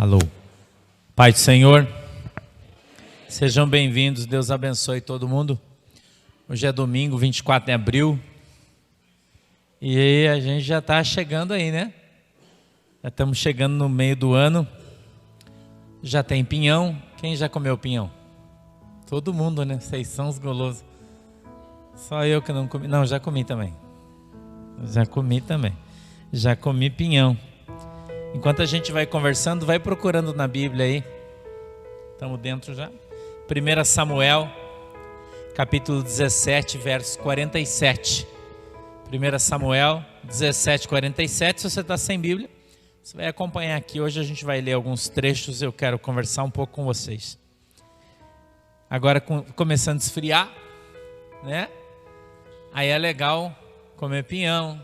Alô. Pai do Senhor, sejam bem-vindos, Deus abençoe todo mundo. Hoje é domingo, 24 de abril, e a gente já está chegando aí, né? Já estamos chegando no meio do ano, já tem pinhão. Quem já comeu pinhão? Todo mundo, né? Vocês são os golosos. Só eu que não comi. Não, já comi também. Já comi pinhão. Enquanto a gente vai conversando, vai procurando na Bíblia aí. Estamos dentro já. 1 Samuel, capítulo 17, verso 47. 1 Samuel 17, 47. Se você está sem Bíblia, você vai acompanhar aqui. Hoje a gente vai ler alguns trechos. Eu quero conversar um pouco com vocês. Agora começando a esfriar, né? Aí é legal comer pinhão.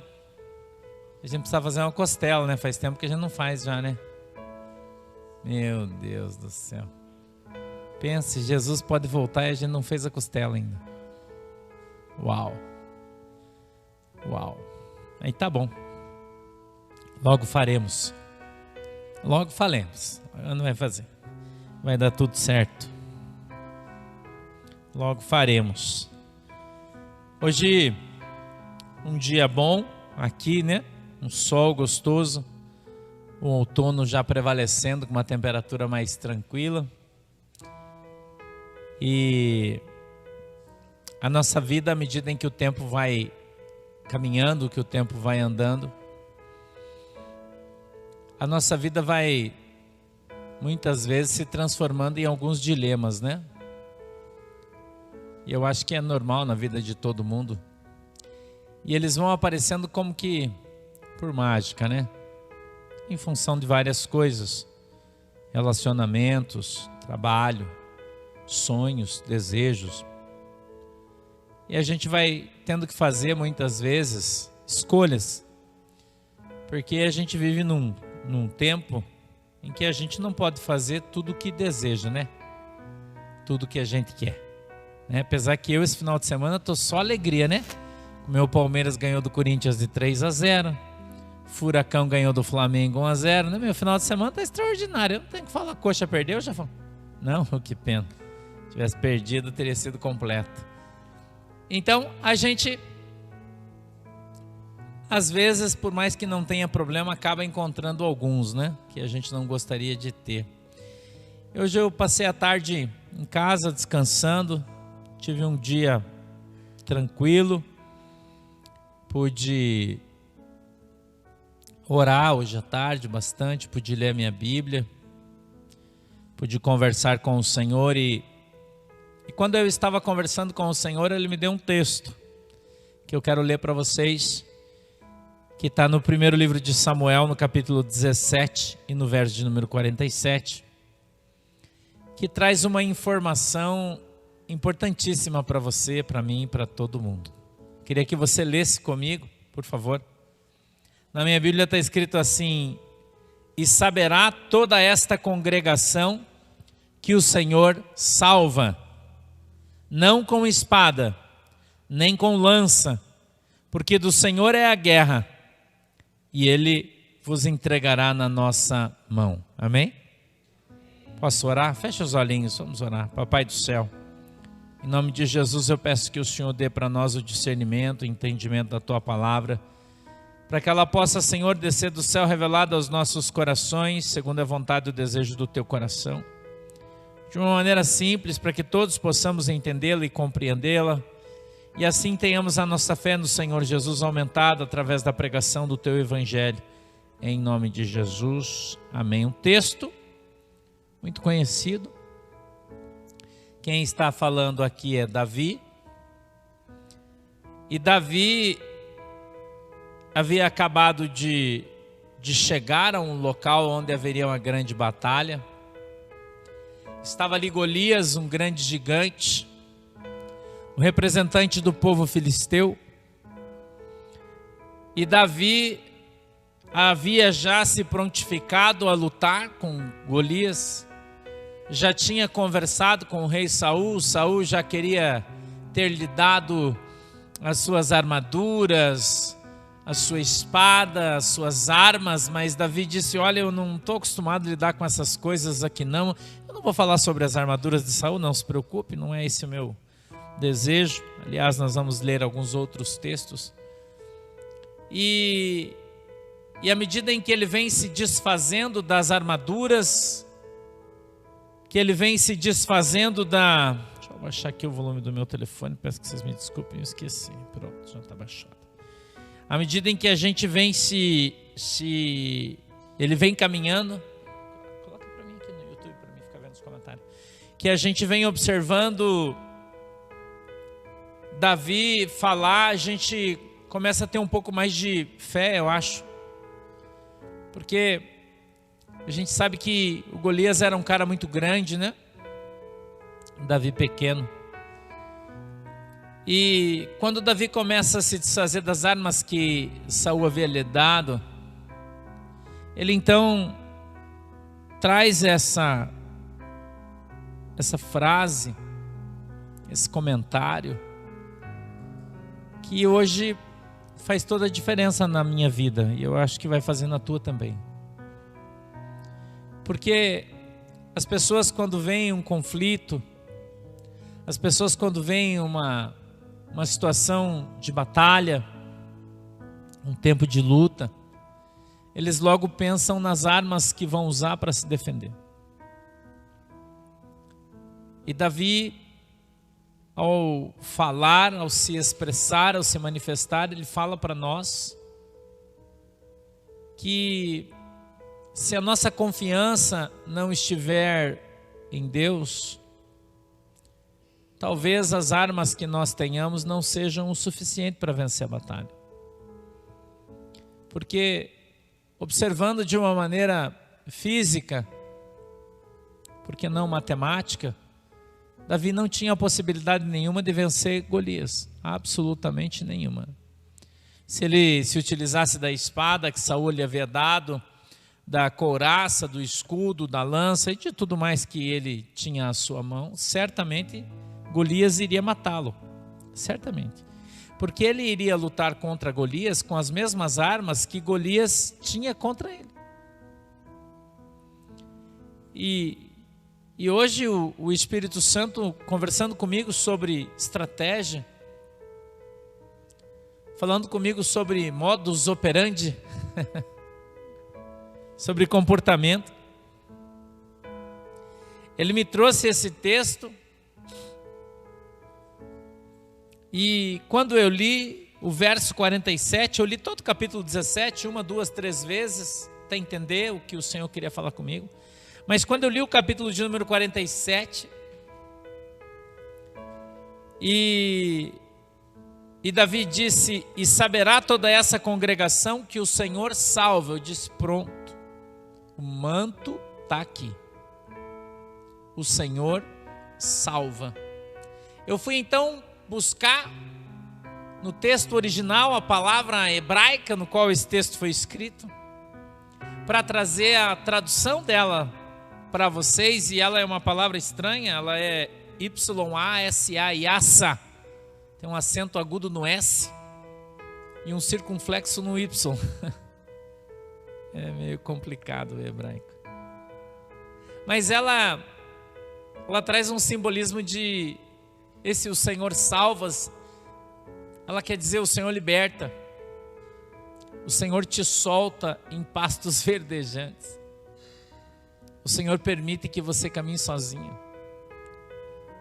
A gente precisa fazer uma costela, né? Faz tempo que a gente não faz já, né? Meu Deus do céu. Pense, Jesus pode voltar e a gente não fez a costela ainda. Uau. Aí tá bom. Logo faremos. Logo falemos. Não vai fazer. Vai dar tudo certo. Logo faremos. Hoje, um dia bom aqui, né? Um sol gostoso, o outono já prevalecendo com uma temperatura mais tranquila. E a nossa vida, à medida em que o tempo vai caminhando, que o tempo vai andando, a nossa vida vai muitas vezes se transformando em alguns dilemas, né? E eu acho que é normal na vida de todo mundo. E eles vão aparecendo como que por mágica, né? Em função de várias coisas. Relacionamentos, trabalho, sonhos, desejos. E a gente vai tendo que fazer muitas vezes escolhas. Porque a gente vive num tempo em que a gente não pode fazer tudo o que deseja, né? Tudo o que a gente quer. Né? Apesar que eu esse final de semana estou só alegria, né? O meu Palmeiras ganhou do Corinthians de 3-0. Furacão ganhou do Flamengo 1-0. Né? Meu final de semana está extraordinário. Eu não tenho que falar, coxa perdeu, eu já falo. Não, que pena. Se tivesse perdido, teria sido completo. Então, a gente, às vezes, por mais que não tenha problema, acaba encontrando alguns, né? Que a gente não gostaria de ter. Hoje eu passei a tarde em casa, descansando. Tive um dia tranquilo. Pude orar hoje à tarde bastante, pude ler a minha Bíblia, pude conversar com o Senhor e quando eu estava conversando com o Senhor, Ele me deu um texto que eu quero ler para vocês, que está no primeiro livro de Samuel, no capítulo 17 e no verso de número 47, que traz uma informação importantíssima para você, para mim, para todo mundo. Queria que você lesse comigo, por favor. Na minha Bíblia está escrito assim: e saberá toda esta congregação que o Senhor salva, não com espada, nem com lança, porque do Senhor é a guerra, e Ele vos entregará na nossa mão. Amém? Posso orar? Feche os olhinhos, vamos orar. Papai do céu, em nome de Jesus eu peço que o Senhor dê para nós o discernimento, o entendimento da Tua palavra, para que ela possa, Senhor, descer do céu revelada aos nossos corações, segundo a vontade e o desejo do Teu coração, de uma maneira simples, para que todos possamos entendê-la e compreendê-la, e assim tenhamos a nossa fé no Senhor Jesus aumentada através da pregação do Teu Evangelho, em nome de Jesus, amém. Um texto muito conhecido. Quem está falando aqui é Davi, e Davi havia acabado de chegar a um local onde haveria uma grande batalha. Estava ali Golias, um grande gigante, o representante do povo filisteu. E Davi havia já se prontificado a lutar com Golias. Já tinha conversado com o rei Saul. Saul já queria ter lhe dado as suas armaduras, a sua espada, as suas armas, mas Davi disse: olha, eu não estou acostumado a lidar com essas coisas aqui não. Eu não vou falar sobre as armaduras de Saul, não se preocupe, não é esse o meu desejo. Aliás, nós vamos ler alguns outros textos. E à medida em que ele vem se desfazendo das armaduras, que ele vem se desfazendo da... Deixa eu baixar aqui o volume do meu telefone, peço que vocês me desculpem, eu esqueci. Pronto, já está baixado. À medida em que a gente vem ele vem caminhando, coloca para mim aqui no YouTube para mim ficar vendo os comentários, que a gente vem observando Davi falar, a gente começa a ter um pouco mais de fé, eu acho, porque a gente sabe que o Golias era um cara muito grande, né? Davi pequeno. E quando Davi começa a se desfazer das armas que Saul havia lhe dado, ele então traz essa frase, esse comentário, que hoje faz toda a diferença na minha vida, e eu acho que vai fazer na tua também. Porque as pessoas, quando vem um conflito, as pessoas, quando vem uma situação de batalha, um tempo de luta, eles logo pensam nas armas que vão usar para se defender. E Davi, ao falar, ao se expressar, ao se manifestar, ele fala para nós que se a nossa confiança não estiver em Deus, talvez as armas que nós tenhamos não sejam o suficiente para vencer a batalha. Porque, observando de uma maneira física, por que não matemática, Davi não tinha possibilidade nenhuma de vencer Golias, absolutamente nenhuma. Se ele se utilizasse da espada que Saul lhe havia dado, da couraça, do escudo, da lança e de tudo mais que ele tinha à sua mão, certamente Golias iria matá-lo, certamente. Porque ele iria lutar contra Golias com as mesmas armas que Golias tinha contra ele. E hoje o Espírito Santo conversando comigo sobre estratégia, falando comigo sobre modus operandi, sobre comportamento. Ele me trouxe esse texto e quando eu li o verso 47, eu li todo o capítulo 17, 1, 2, 3 vezes, até entender o que o Senhor queria falar comigo. Mas quando eu li o capítulo de número 47, e Davi disse: e saberá toda essa congregação que o Senhor salva. Eu disse: pronto, o manto está aqui, o Senhor salva. Eu fui então buscar no texto original a palavra hebraica no qual esse texto foi escrito, para trazer a tradução dela para vocês, e ela é uma palavra estranha, ela é Y-A-S-A, Yassa. Tem um acento agudo no S e um circunflexo no Y. É meio complicado o hebraico. Mas ela traz um simbolismo de esse o Senhor salvas. Ela quer dizer o Senhor liberta. O Senhor te solta em pastos verdejantes. O Senhor permite que você caminhe sozinho.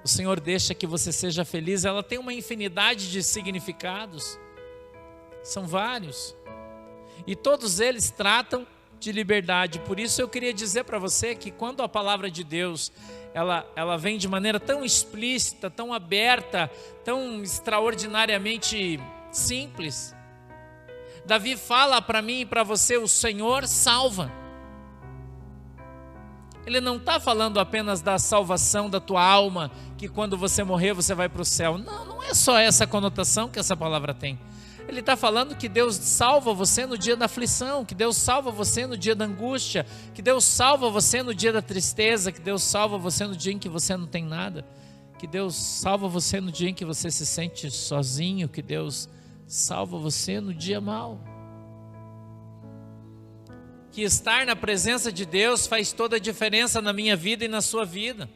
O Senhor deixa que você seja feliz. Ela tem uma infinidade de significados. São vários. E todos eles tratam de liberdade. Por isso eu queria dizer para você que quando a palavra de Deus ela vem de maneira tão explícita, tão aberta, tão extraordinariamente simples, Davi fala para mim e para você: o Senhor salva. Ele não está falando apenas da salvação da tua alma, que quando você morrer você vai para o céu. Não, não é só essa conotação que essa palavra tem. Ele está falando que Deus salva você no dia da aflição, que Deus salva você no dia da angústia, que Deus salva você no dia da tristeza, que Deus salva você no dia em que você não tem nada, que Deus salva você no dia em que você se sente sozinho, que Deus salva você no dia mau. que estar na presença de Deus faz toda a diferença na minha vida e na sua vida.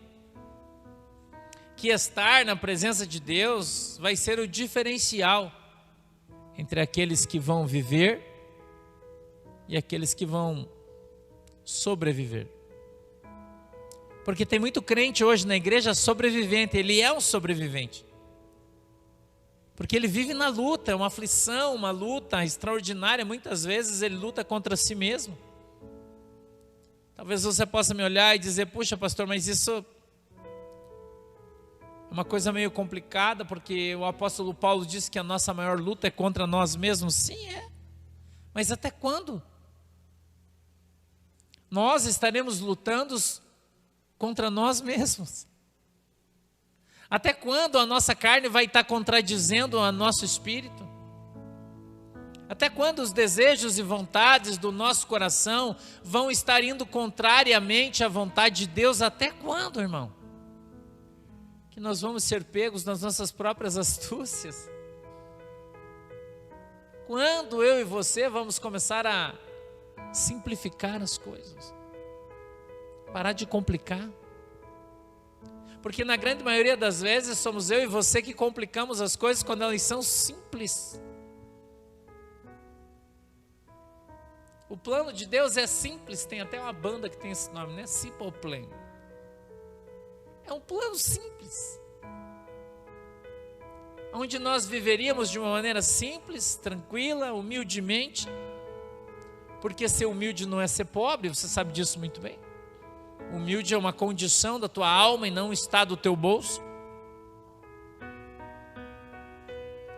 Que estar na presença de Deus vai ser o diferencial entre aqueles que vão viver e aqueles que vão sobreviver. Porque tem muito crente hoje na igreja sobrevivente, ele é um sobrevivente. Porque ele vive na luta, é uma aflição, uma luta extraordinária, muitas vezes ele luta contra si mesmo. Talvez você possa me olhar e dizer, puxa pastor, mas isso é uma coisa meio complicada, porque o apóstolo Paulo disse que a nossa maior luta é contra nós mesmos. Sim, é. Mas até quando? Nós estaremos lutando contra nós mesmos. Até quando a nossa carne vai estar contradizendo o nosso espírito? Até quando os desejos e vontades do nosso coração vão estar indo contrariamente à vontade de Deus? Até quando, irmão? Que nós vamos ser pegos nas nossas próprias astúcias? Quando eu e você vamos começar a simplificar as coisas? Parar de complicar? Porque na grande maioria das vezes somos eu e você que complicamos as coisas quando elas são simples. O plano de Deus é simples, tem até uma banda que tem esse nome, né? Simple Plan. É um plano simples. Onde nós viveríamos de uma maneira simples, tranquila, humildemente. Porque ser humilde não é ser pobre, você sabe disso muito bem. Humilde é uma condição da tua alma e não está do teu bolso.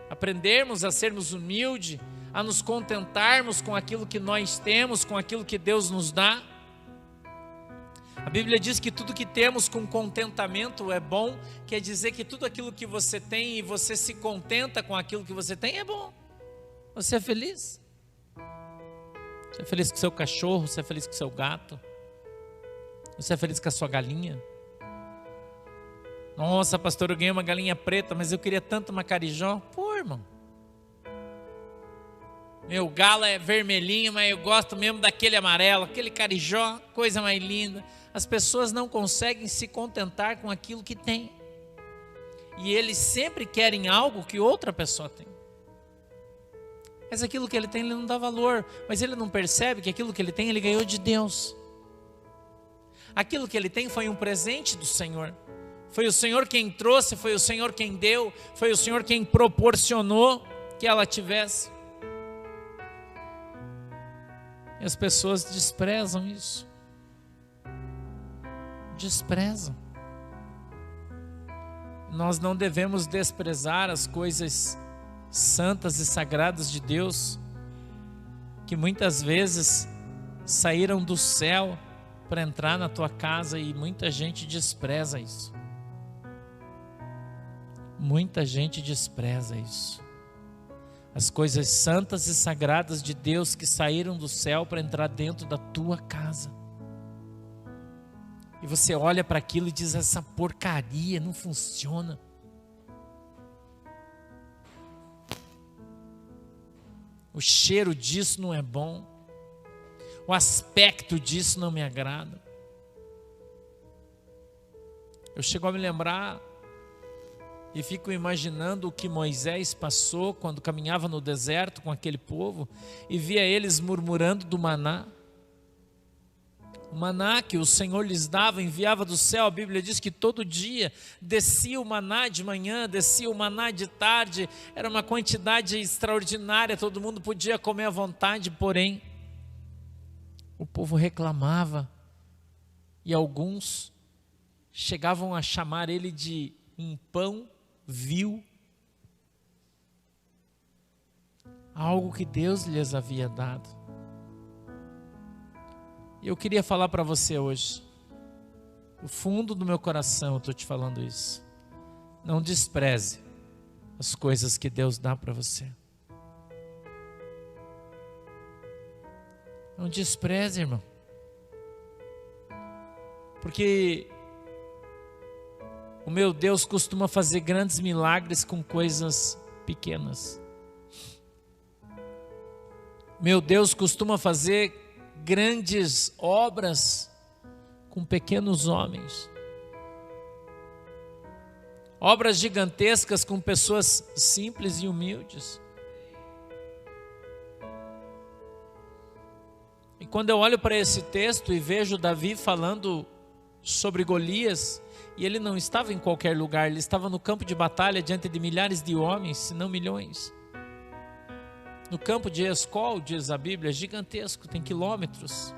Aprendermos a sermos humildes, a nos contentarmos com aquilo que nós temos, com aquilo que Deus nos dá. A Bíblia diz que tudo que temos com contentamento é bom, quer dizer que tudo aquilo que você tem e você se contenta com aquilo que você tem é bom. Você é feliz? Você é feliz com o seu cachorro, você é feliz com o seu gato? Você é feliz com a sua galinha? Nossa, pastor, eu ganhei uma galinha preta, mas eu queria tanto uma carijó. Pô, irmão. Meu galo é vermelhinho, mas eu gosto mesmo daquele amarelo, aquele carijó, coisa mais linda. As pessoas não conseguem se contentar com aquilo que têm. E eles sempre querem algo que outra pessoa tem. Mas aquilo que ele tem, ele não dá valor. Mas ele não percebe que aquilo que ele tem, ele ganhou de Deus. Aquilo que ele tem foi um presente do Senhor. Foi o Senhor quem trouxe, foi o Senhor quem deu, foi o Senhor quem proporcionou que ela tivesse. E as pessoas desprezam isso. Desprezam. Nós não devemos desprezar as coisas santas e sagradas de Deus, que muitas vezes saíram do céu para entrar na tua casa, e muita gente despreza isso. Muita gente despreza isso. As coisas santas e sagradas de Deus que saíram do céu para entrar dentro da tua casa. E você olha para aquilo e diz, essa porcaria não funciona. O cheiro disso não é bom. O aspecto disso não me agrada. Eu chego a me lembrar e fico imaginando o que Moisés passou quando caminhava no deserto com aquele povo e via eles murmurando do maná. O maná que o Senhor lhes dava, enviava do céu. A Bíblia diz que todo dia descia o maná de manhã, descia o maná de tarde. Era uma quantidade extraordinária, todo mundo podia comer à vontade, porém o povo reclamava e alguns chegavam a chamar ele de um pão vil. Algo que Deus lhes havia dado. E eu queria falar para você hoje, do fundo do meu coração eu estou te falando isso. Não despreze as coisas que Deus dá para você. Não despreze, irmão. Porque o meu Deus costuma fazer grandes milagres com coisas pequenas. Meu Deus costuma fazer grandes obras com pequenos homens. Obras gigantescas com pessoas simples e humildes. E quando eu olho para esse texto e vejo Davi falando sobre Golias, e ele não estava em qualquer lugar, ele estava no campo de batalha diante de milhares de homens, se não milhões. No campo de Escol, diz a Bíblia, gigantesco, tem quilômetros.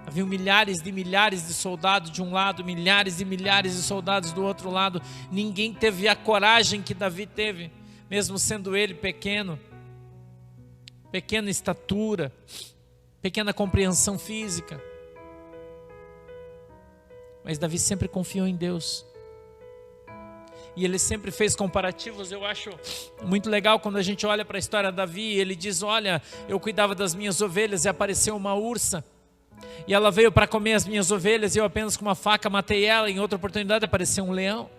Havia milhares de soldados de um lado, milhares e milhares de soldados do outro lado. Ninguém teve a coragem que Davi teve, mesmo sendo ele pequeno, pequena estatura, pequena compreensão física. Mas Davi sempre confiou em Deus. E ele sempre fez comparativos. Eu acho muito legal quando a gente olha para a história de Davi. Ele diz, olha, eu cuidava das minhas ovelhas e apareceu uma ursa. E ela veio para comer as minhas ovelhas e eu apenas com uma faca matei ela. Em outra oportunidade apareceu um leão.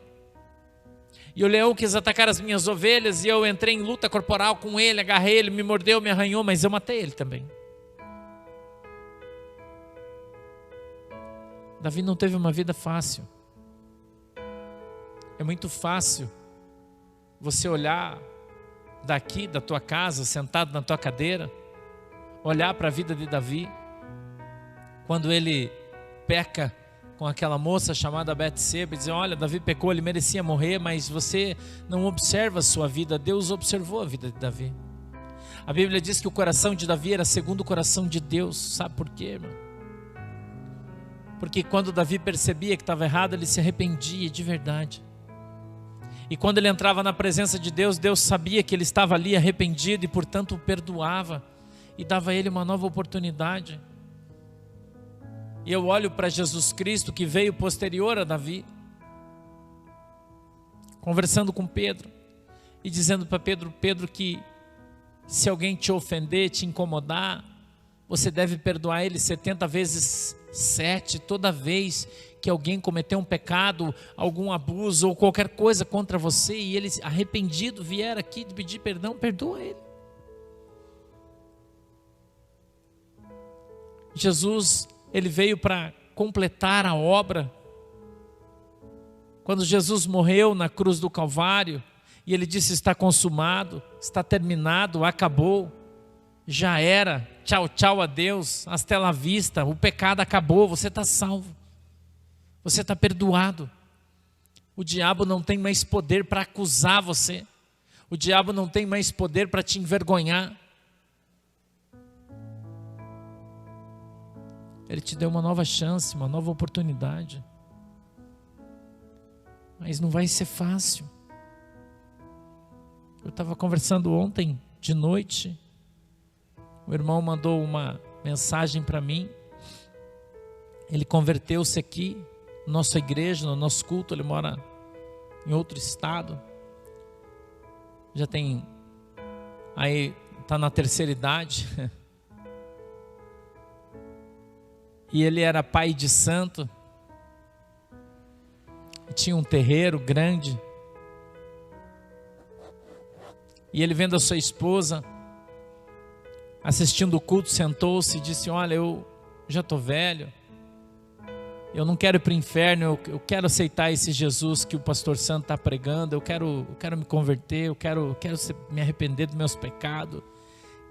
E o leão quis atacar as minhas ovelhas e eu entrei em luta corporal com ele, agarrei ele, me mordeu, me arranhou, mas eu matei ele também. Davi não teve uma vida fácil. É muito fácil você olhar daqui da tua casa, sentado na tua cadeira, olhar para a vida de Davi, quando ele peca com aquela moça chamada Betseba, e dizer, olha, Davi pecou, ele merecia morrer, mas você não observa a sua vida. Deus observou a vida de Davi. A Bíblia diz que o coração de Davi era segundo o coração de Deus. Sabe por quê, irmão? Porque quando Davi percebia que estava errado, ele se arrependia de verdade. E quando ele entrava na presença de Deus, Deus sabia que ele estava ali arrependido e portanto o perdoava e dava a ele uma nova oportunidade. E eu olho para Jesus Cristo, que veio posterior a Davi, conversando com Pedro e dizendo para Pedro que se alguém te ofender, te incomodar, você deve perdoar ele 70 vezes 7, toda vez que alguém cometeu um pecado, algum abuso ou qualquer coisa contra você e ele arrependido vier aqui pedir perdão, perdoa ele. Jesus, ele veio para completar a obra. Quando Jesus morreu na cruz do Calvário e ele disse, está consumado, está terminado, acabou, já era, tchau, tchau a Deus, hasta la vista, o pecado acabou, você está salvo, você está perdoado. O diabo não tem mais poder para acusar você, o diabo não tem mais poder para te envergonhar. Ele te deu uma nova chance, uma nova oportunidade, mas não vai ser fácil. Eu estava conversando ontem de noite, o irmão mandou uma mensagem para mim, ele converteu-se aqui, na nossa igreja, no nosso culto, ele mora em outro estado, já tem, aí está na terceira idade, e ele era pai de santo, e tinha um terreiro grande, e ele vendo a sua esposa, assistindo o culto, sentou-se e disse, olha, eu já estou velho, eu não quero ir para o inferno, eu quero aceitar esse Jesus que o pastor Santo está pregando, eu quero me converter, eu quero me arrepender dos meus pecados.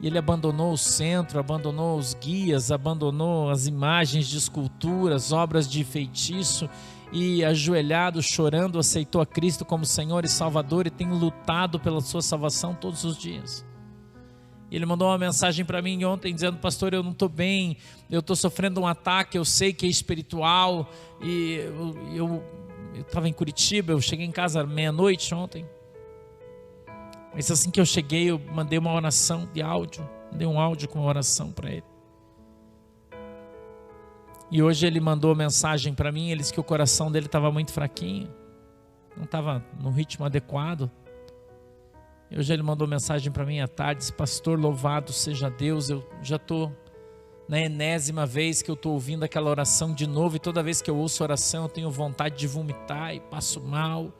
E ele abandonou o centro, abandonou os guias, abandonou as imagens de esculturas, obras de feitiço, e ajoelhado, chorando, aceitou a Cristo como Senhor e Salvador e tem lutado pela sua salvação todos os dias. E ele mandou uma mensagem para mim ontem dizendo, pastor, eu não estou bem, eu estou sofrendo um ataque, eu sei que é espiritual, e eu estava em Curitiba, eu cheguei em casa meia-noite ontem, mas assim que eu cheguei, eu mandei uma oração de áudio, mandei um áudio com uma oração para ele. E hoje ele mandou mensagem para mim, ele disse que o coração dele estava muito fraquinho, não estava no ritmo adequado. E hoje ele mandou mensagem para mim à tarde, disse, pastor, louvado seja Deus, eu já estou na enésima vez que eu estou ouvindo aquela oração de novo, e toda vez que eu ouço a oração eu tenho vontade de vomitar e passo mal,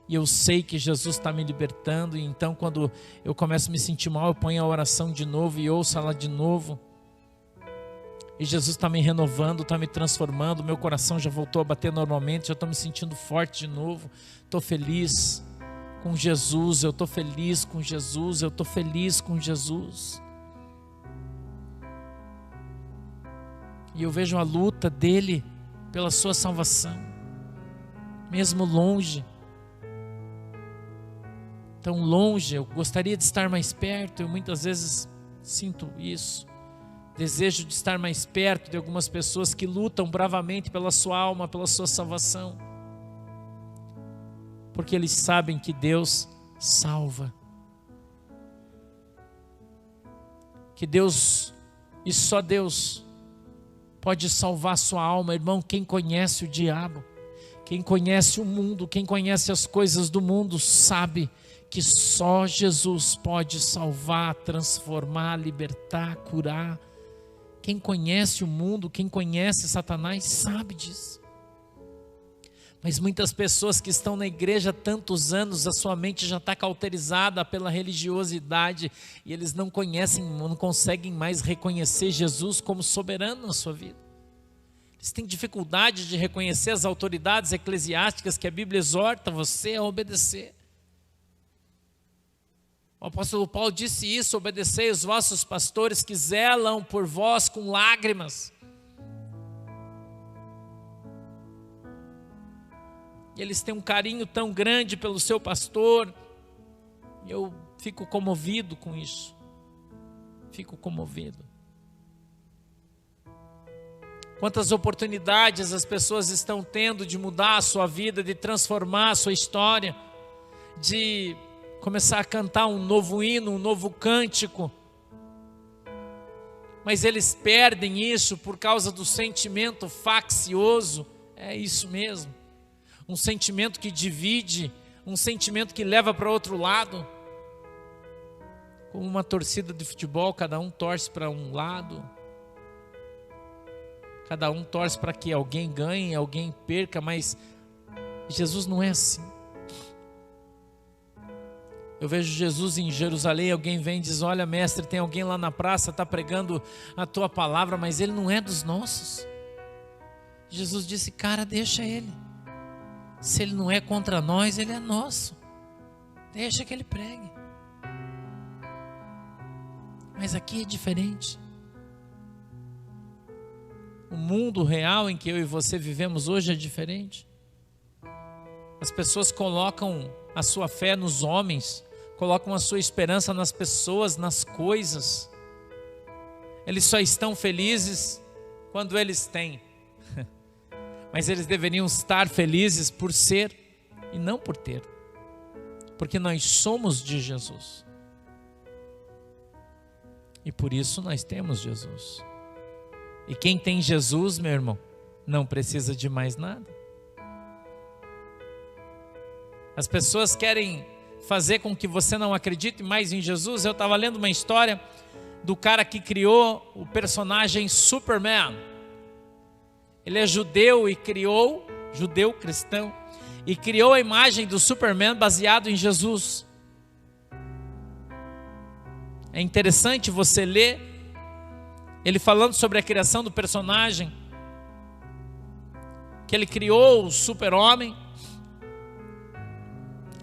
e eu sei que Jesus está me libertando, e então quando eu começo a me sentir mal, eu ponho a oração de novo e ouço ela de novo, E Jesus está me renovando, está me transformando, meu coração já voltou a bater normalmente, já estou me sentindo forte de novo, estou feliz com Jesus, eu estou feliz com Jesus, eu estou feliz com Jesus. E eu vejo a luta dele pela sua salvação, mesmo longe, tão longe. Eu gostaria de estar mais perto, eu muitas vezes sinto isso, desejo de estar mais perto de algumas pessoas que lutam bravamente pela sua alma, pela sua salvação, porque eles sabem que Deus salva, que Deus, e só Deus pode salvar sua alma. Irmão, quem conhece o diabo, quem conhece o mundo, quem conhece as coisas do mundo, sabe que só Jesus pode salvar, transformar, libertar, curar. Quem conhece o mundo, quem conhece Satanás, sabe disso. Mas muitas pessoas que estão na igreja há tantos anos, a sua mente já está cauterizada pela religiosidade, e eles não conhecem, não conseguem mais reconhecer Jesus como soberano na sua vida. Eles têm dificuldade de reconhecer as autoridades eclesiásticas que a Bíblia exorta você a obedecer. O apóstolo Paulo disse isso: obedecei os vossos pastores que zelam por vós com lágrimas. E eles têm um carinho tão grande pelo seu pastor, e eu fico comovido com isso, fico comovido. Quantas oportunidades as pessoas estão tendo de mudar a sua vida, de transformar a sua história, de começar a cantar um novo hino, um novo cântico, mas eles perdem isso por causa do sentimento faccioso. É isso mesmo, um sentimento que divide, um sentimento que leva para outro lado. Como uma torcida de futebol, cada um torce para um lado, cada um torce para que alguém ganhe, alguém perca, mas Jesus não é assim. Eu vejo Jesus em Jerusalém, alguém vem e diz: olha, mestre, tem alguém lá na praça, está pregando a tua palavra, mas ele não é dos nossos. Jesus disse: cara, deixa ele. Se ele não é contra nós, ele é nosso. Deixa que ele pregue. Mas aqui é diferente. O mundo real em que eu e você vivemos hoje é diferente. As pessoas colocam a sua fé nos homens, colocam a sua esperança nas pessoas, nas coisas. Eles só estão felizes quando eles têm. Mas eles deveriam estar felizes por ser e não por ter, porque nós somos de Jesus, e por isso nós temos Jesus. E quem tem Jesus, meu irmão, não precisa de mais nada. As pessoas querem fazer com que você não acredite mais em Jesus. Eu estava lendo uma história do cara que criou o personagem Superman. Ele é judeu e criou, judeu cristão, e criou a imagem do Superman baseado em Jesus. É interessante você ler ele falando sobre a criação do personagem, que ele criou o super-homem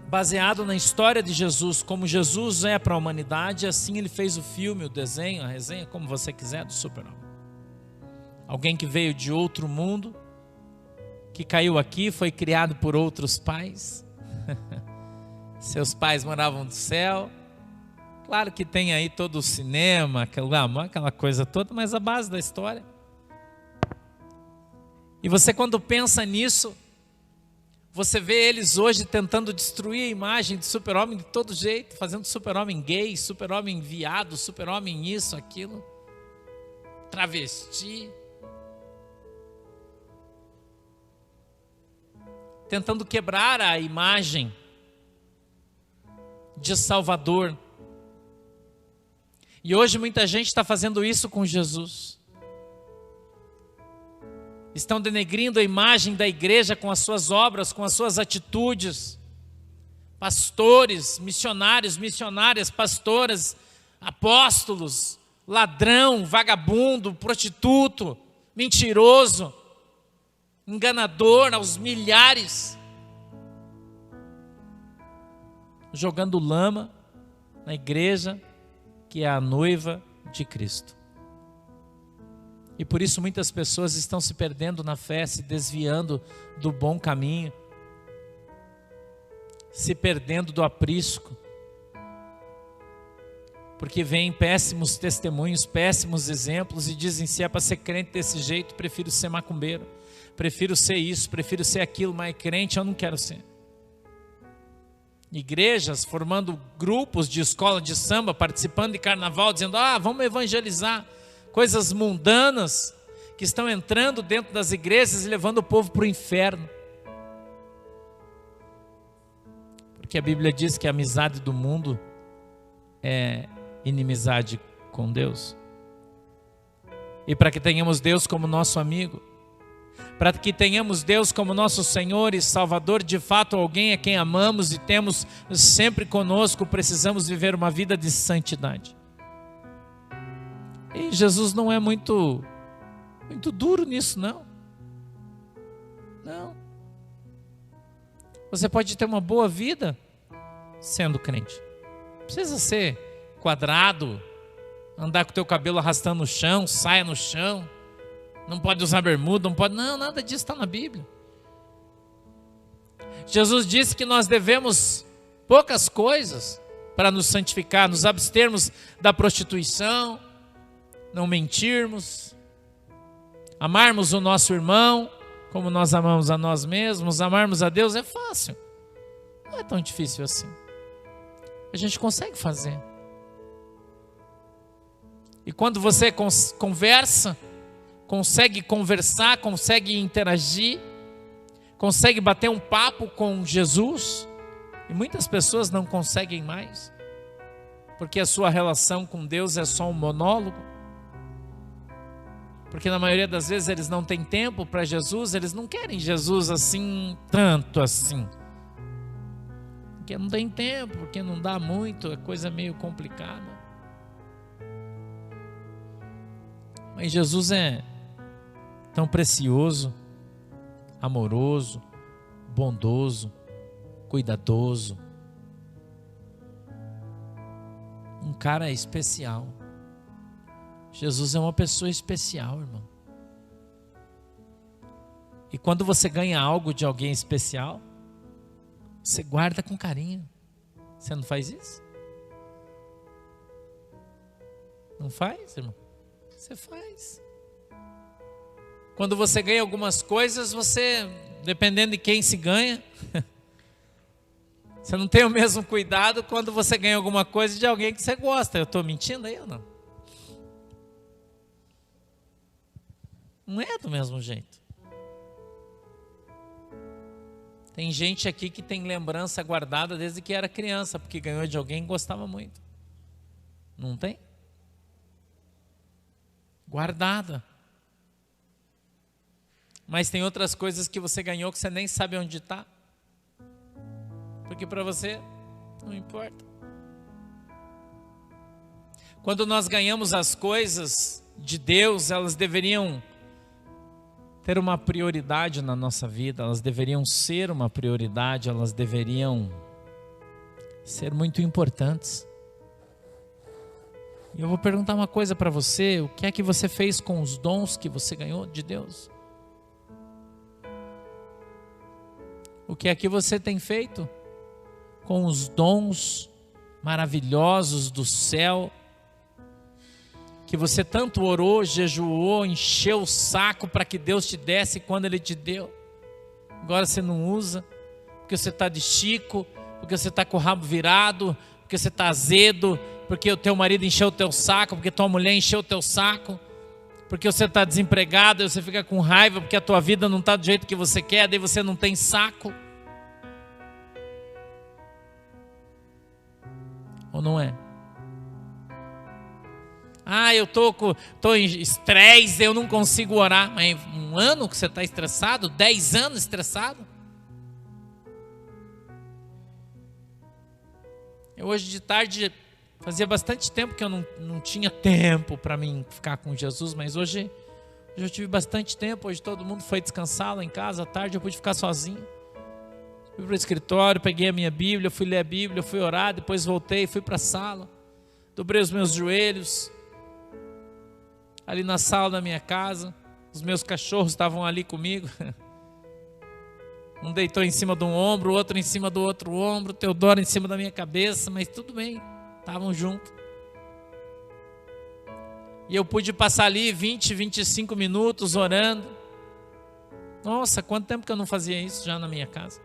baseado na história de Jesus, como Jesus é para a humanidade. Assim ele fez o filme, o desenho, a resenha, como você quiser, do super-homem. Alguém que veio de outro mundo, que caiu aqui, foi criado por outros pais. Seus pais moravam no céu. Claro que tem aí todo o cinema, aquela coisa toda, mas a base da história. E você, quando pensa nisso, você vê eles hoje tentando destruir a imagem de super-homem de todo jeito, fazendo super-homem gay, super-homem viado, super-homem isso, aquilo, travesti, tentando quebrar a imagem de Salvador. E hoje muita gente está fazendo isso com Jesus. Estão denegrindo a imagem da igreja com as suas obras, com as suas atitudes. Pastores, missionários, missionárias, pastoras, apóstolos, ladrão, vagabundo, prostituto, mentiroso, enganador, aos milhares, jogando lama na igreja, que é a noiva de Cristo. E por isso muitas pessoas estão se perdendo na fé, se desviando do bom caminho, se perdendo do aprisco, porque vêm péssimos testemunhos, péssimos exemplos e dizem: se é para ser crente desse jeito, prefiro ser macumbeiro, prefiro ser isso, prefiro ser aquilo, mas crente eu não quero ser. Igrejas formando grupos de escola de samba, participando de carnaval, dizendo: vamos evangelizar. Coisas mundanas que estão entrando dentro das igrejas e levando o povo para o inferno. Porque a Bíblia diz que a amizade do mundo é inimizade com Deus. E para que tenhamos Deus como nosso amigo, para que tenhamos Deus como nosso Senhor e Salvador, de fato alguém a quem amamos e temos sempre conosco, precisamos viver uma vida de santidade. E Jesus não é muito duro nisso, não. Não. Você pode ter uma boa vida sendo crente. Não precisa ser quadrado, andar com o teu cabelo arrastando no chão, saia no chão, não pode usar bermuda, não pode. Não, nada disso está na Bíblia. Jesus disse que nós devemos poucas coisas para nos santificar, nos abstermos da prostituição, não mentirmos, amarmos o nosso irmão como nós amamos a nós mesmos. Amarmos a Deus é fácil, não é tão difícil assim. A gente consegue fazer. E quando você conversa, consegue conversar, consegue interagir, consegue bater um papo com Jesus, e muitas pessoas não conseguem mais, porque a sua relação com Deus é só um monólogo. Porque na maioria das vezes eles não têm tempo para Jesus, eles não querem Jesus assim, tanto assim. Porque não tem tempo, porque não dá muito, é coisa meio complicada. Mas Jesus é tão precioso, amoroso, bondoso, cuidadoso. Um cara especial. Jesus é uma pessoa especial, irmão. E quando você ganha algo de alguém especial, você guarda com carinho. Você não faz isso? Não faz, irmão? Você faz. Quando você ganha algumas coisas, você, dependendo de quem se ganha, você não tem o mesmo cuidado quando você ganha alguma coisa de alguém que você gosta. Eu estou mentindo aí ou não? Não é do mesmo jeito. Tem gente aqui que tem lembrança guardada desde que era criança, porque ganhou de alguém que gostava muito. Não tem? Guardada. Mas tem outras coisas que você ganhou que você nem sabe onde está. Porque para você não importa. Quando nós ganhamos as coisas de Deus, elas deveriam ter uma prioridade na nossa vida, elas deveriam ser uma prioridade, elas deveriam ser muito importantes. E eu vou perguntar uma coisa para você: o que é que você fez com os dons que você ganhou de Deus? O que é que você tem feito com os dons maravilhosos do céu, que você tanto orou, jejuou, encheu o saco para que Deus te desse quando Ele te deu? Agora você não usa, porque você está de chico, porque você está com o rabo virado, porque você está azedo, porque o teu marido encheu o teu saco, porque tua mulher encheu o teu saco, porque você está desempregado e você fica com raiva porque a tua vida não está do jeito que você quer, daí você não tem saco. Ou não é? Eu tô em estresse, eu não consigo orar. Mas um ano que você está estressado? 10 anos estressado? Eu hoje de tarde Fazia bastante tempo que eu não tinha tempo para mim ficar com Jesus, mas hoje eu tive bastante tempo. Hoje todo mundo foi descansar lá em casa, à tarde eu pude ficar sozinho. Fui para o escritório, peguei a minha Bíblia, fui ler a Bíblia, fui orar, depois voltei, fui para a sala, dobrei os meus joelhos, ali na sala da minha casa. Os meus cachorros estavam ali comigo. Um deitou em cima de um ombro, o outro em cima do outro ombro, o Teodoro em cima da minha cabeça, mas tudo bem, estavam juntos. E eu pude passar ali 20, 25 minutos orando. Nossa, quanto tempo que eu não fazia isso já na minha casa.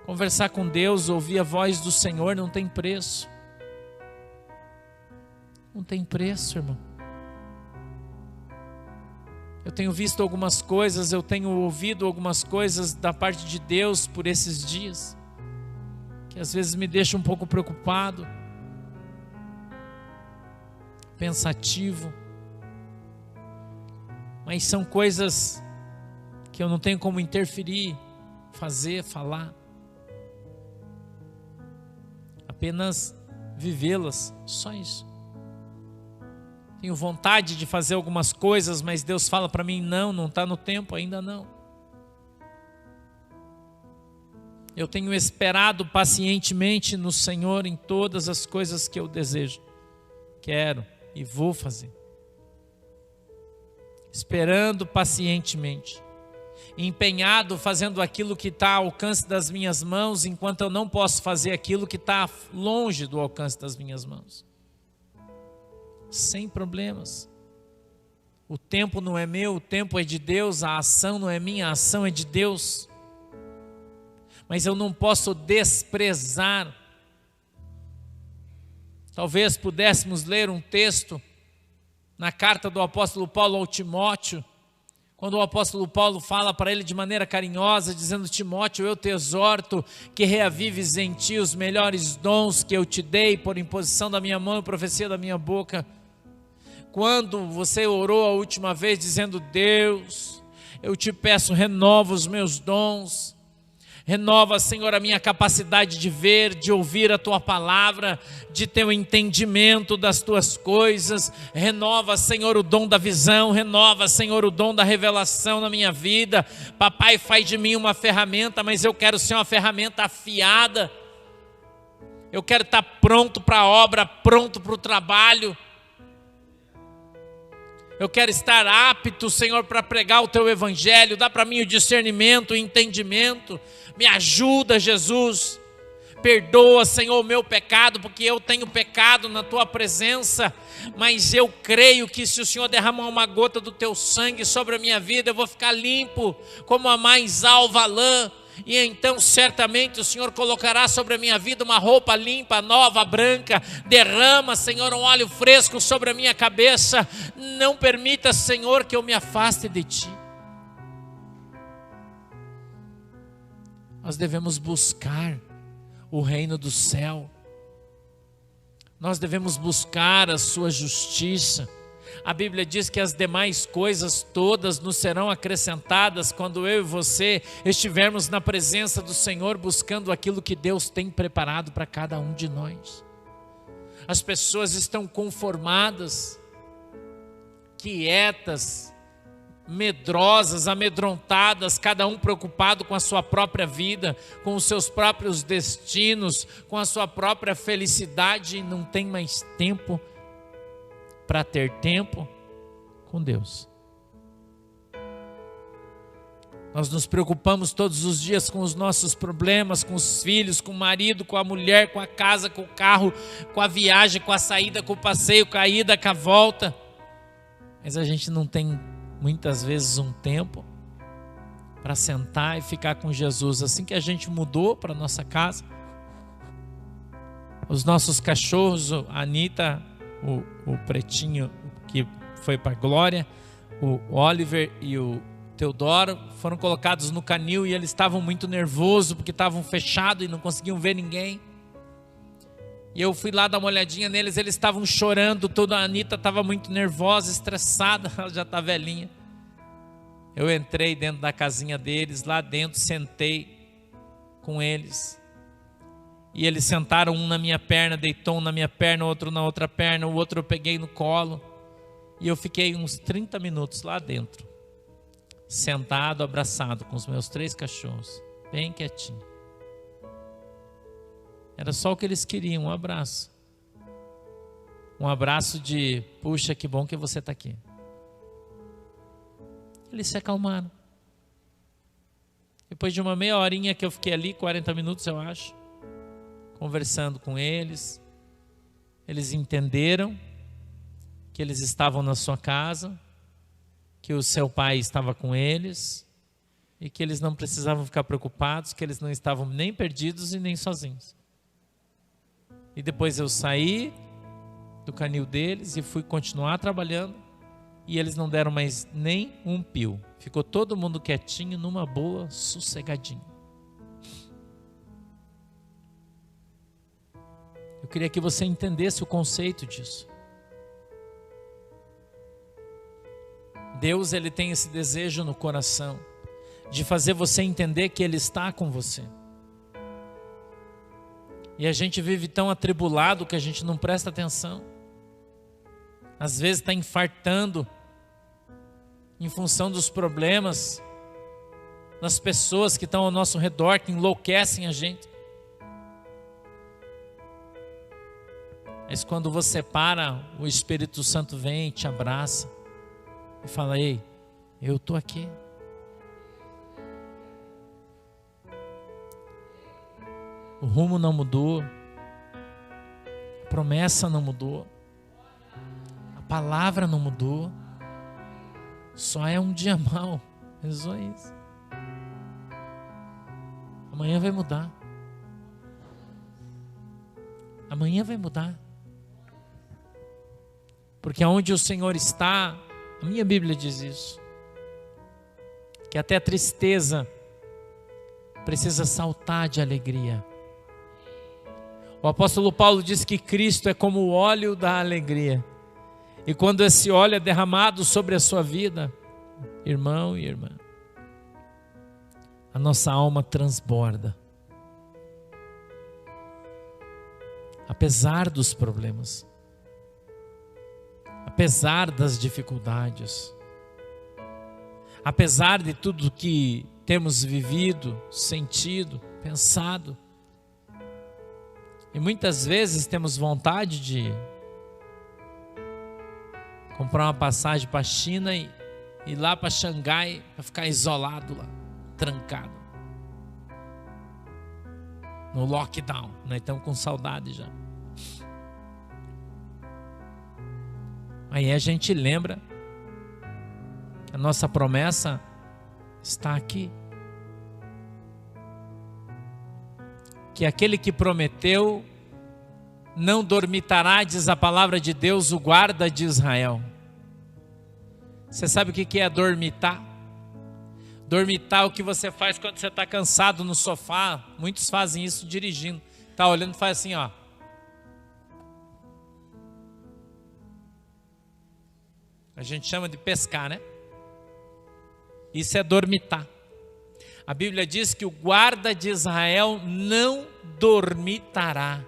Conversar com Deus, ouvir a voz do Senhor não tem preço. Não tem preço, irmão. Eu tenho visto algumas coisas, eu tenho ouvido algumas coisas da parte de Deus por esses dias, que às vezes me deixa um pouco preocupado, pensativo, mas são coisas que eu não tenho como interferir, fazer, falar, apenas vivê-las, só isso. Tenho vontade de fazer algumas coisas, mas Deus fala para mim, não está no tempo, ainda não. Eu tenho esperado pacientemente no Senhor em todas as coisas que eu desejo, quero e vou fazer. Esperando pacientemente, empenhado fazendo aquilo que está ao alcance das minhas mãos, enquanto eu não posso fazer aquilo que está longe do alcance das minhas mãos. Sem problemas. O tempo não é meu, o tempo é de Deus, a ação não é minha, a ação é de Deus. Mas eu não posso desprezar. Talvez pudéssemos ler um texto na carta do apóstolo Paulo ao Timóteo, quando o apóstolo Paulo fala para ele de maneira carinhosa, dizendo: Timóteo, eu te exorto que reavives em ti os melhores dons que eu te dei por imposição da minha mão e profecia da minha boca. Quando você orou a última vez dizendo: Deus, eu te peço, renova os meus dons, renova, Senhor, a minha capacidade de ver, de ouvir a Tua palavra, de ter o entendimento das Tuas coisas, renova, Senhor, o dom da visão, renova, Senhor, o dom da revelação na minha vida. Papai, faz de mim uma ferramenta, mas eu quero ser uma ferramenta afiada, eu quero estar pronto para a obra, pronto para o trabalho. Eu quero estar apto, Senhor, para pregar o Teu Evangelho. Dá para mim o discernimento, o entendimento. Me ajuda, Jesus. Perdoa, Senhor, o meu pecado, porque eu tenho pecado na Tua presença. Mas eu creio que se o Senhor derramar uma gota do Teu sangue sobre a minha vida, eu vou ficar limpo como a mais alva lã. E então certamente o Senhor colocará sobre a minha vida uma roupa limpa, nova, branca. Derrama, Senhor, um óleo fresco sobre a minha cabeça. Não permita, Senhor, que eu me afaste de Ti. Nós devemos buscar o reino do céu. Nós devemos buscar a Sua justiça. A Bíblia diz que as demais coisas todas nos serão acrescentadas quando eu e você estivermos na presença do Senhor, buscando aquilo que Deus tem preparado para cada um de nós. As pessoas estão conformadas, quietas, medrosas, amedrontadas, cada um preocupado com a sua própria vida, com os seus próprios destinos, com a sua própria felicidade, e não tem mais tempo para ter tempo com Deus. Nós nos preocupamos todos os dias com os nossos problemas, com os filhos, com o marido, com a mulher, com a casa, com o carro, com a viagem, com a saída, com o passeio, com a ida, com a volta. Mas a gente não tem muitas vezes um tempo para sentar e ficar com Jesus. Assim que a gente mudou para nossa casa, os nossos cachorros, a Anitta, o Pretinho, que foi para a Glória, o Oliver e o Teodoro, foram colocados no canil e eles estavam muito nervosos porque estavam fechados e não conseguiam ver ninguém. E eu fui lá dar uma olhadinha neles, eles estavam chorando, a Anitta estava muito nervosa, estressada, ela já está velhinha. Eu entrei dentro da casinha deles, lá dentro, sentei com eles. E eles sentaram, um na minha perna, deitou um na minha perna, outro na outra perna, o outro eu peguei no colo. E eu fiquei uns 30 minutos lá dentro, sentado, abraçado com os meus 3 cachorros, bem quietinho. Era só o que eles queriam, um abraço. Um abraço de, puxa, que bom que você está aqui. Eles se acalmaram. Depois de uma meia horinha que eu fiquei ali, 40 minutos eu acho, conversando com eles, eles entenderam que eles estavam na sua casa, que o seu pai estava com eles e que eles não precisavam ficar preocupados, que eles não estavam nem perdidos e nem sozinhos. E depois eu saí do canil deles e fui continuar trabalhando e eles não deram mais nem um pio. Ficou todo mundo quietinho, numa boa, sossegadinho. Eu queria que você entendesse o conceito disso. Deus, ele tem esse desejo no coração de fazer você entender que Ele está com você. E a gente vive tão atribulado que a gente não presta atenção. Às vezes está infartando em função dos problemas, das pessoas que estão ao nosso redor, que enlouquecem a gente. Mas quando você para, o Espírito Santo vem e te abraça e fala: ei, eu estou aqui. O rumo não mudou, a promessa não mudou, a palavra não mudou, só é um dia mau, é só isso. Amanhã vai mudar. Amanhã vai mudar. Porque onde o Senhor está, a minha Bíblia diz isso, que até a tristeza precisa saltar de alegria. O apóstolo Paulo diz que Cristo é como o óleo da alegria. E quando esse óleo é derramado sobre a sua vida, irmão e irmã, a nossa alma transborda. Apesar dos problemas, apesar das dificuldades, apesar de tudo que temos vivido, sentido, pensado, e muitas vezes temos vontade de comprar uma passagem para a China e ir lá para Xangai para ficar isolado lá, trancado, no lockdown. Nós estamos com saudade já. Aí a gente lembra que a nossa promessa está aqui. Que aquele que prometeu não dormitará, diz a palavra de Deus, o guarda de Israel. Você sabe o que é dormitar? Dormitar é o que você faz quando você está cansado no sofá. Muitos fazem isso dirigindo. Está olhando e faz assim, ó. A gente chama de pescar, né? Isso é dormitar. A Bíblia diz que o guarda de Israel não dormitará.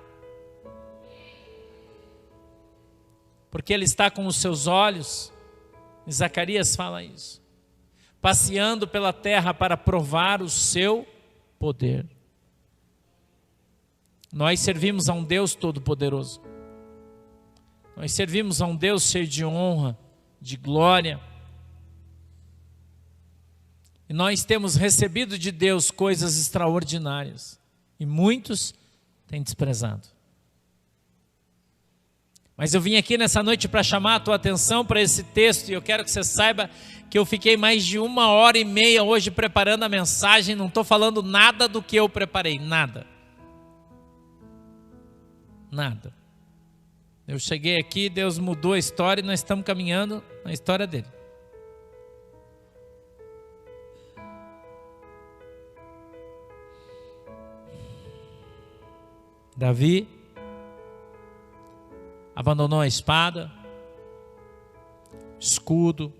Porque ele está com os seus olhos, Zacarias fala isso, passeando pela terra para provar o seu poder. Nós servimos a um Deus todo-poderoso. Nós servimos a um Deus cheio de honra, de glória. E nós temos recebido de Deus coisas extraordinárias. E muitos têm desprezado. Mas eu vim aqui nessa noite para chamar a tua atenção para esse texto. E eu quero que você saiba que eu fiquei mais de 1h30 hoje preparando a mensagem. Não estou falando nada do que eu preparei. Nada. Nada. Eu cheguei aqui, Deus mudou a história e nós estamos caminhando na história dele. Davi abandonou a espada, escudo,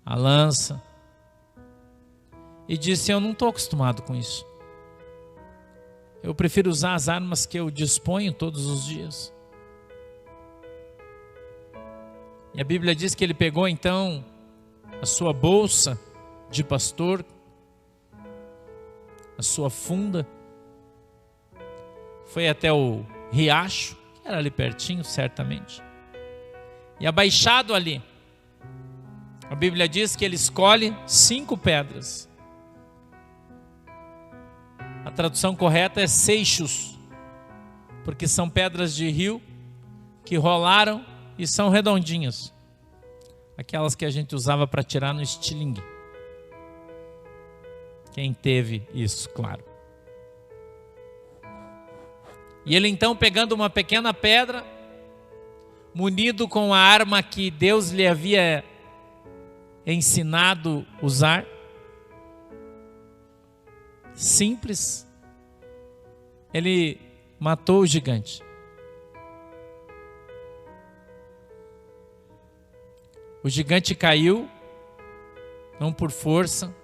a lança e disse: eu não estou acostumado com isso. Eu prefiro usar as armas que eu disponho todos os dias. E a Bíblia diz que ele pegou então a sua bolsa de pastor, a sua funda, foi até o riacho, que era ali pertinho, certamente. E abaixado ali, a Bíblia diz que ele escolhe 5 pedras. A tradução correta é seixos, porque são pedras de rio que rolaram e são redondinhas. Aquelas que a gente usava para tirar no estilingue. Quem teve isso, claro. E ele então, pegando uma pequena pedra, munido com a arma que Deus lhe havia ensinado usar, simples, ele matou o gigante. O gigante caiu, não por força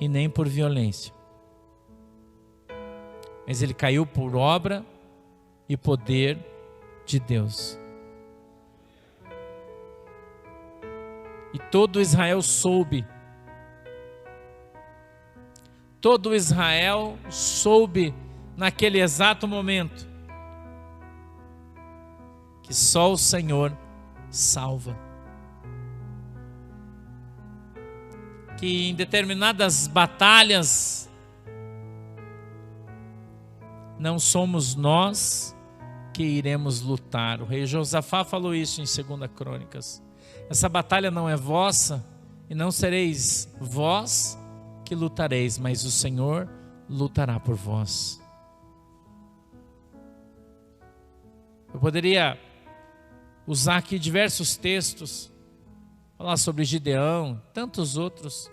e nem por violência, mas ele caiu por obra e poder de Deus. E todo Israel soube, naquele exato momento, que só o Senhor salva. Que em determinadas batalhas, não somos nós que iremos lutar. O rei Josafá falou isso em 2 Crônicas. Essa batalha não é vossa, e não sereis vós que lutareis, mas o Senhor lutará por vós. Eu poderia usar aqui diversos textos, falar sobre Gideão, tantos outros,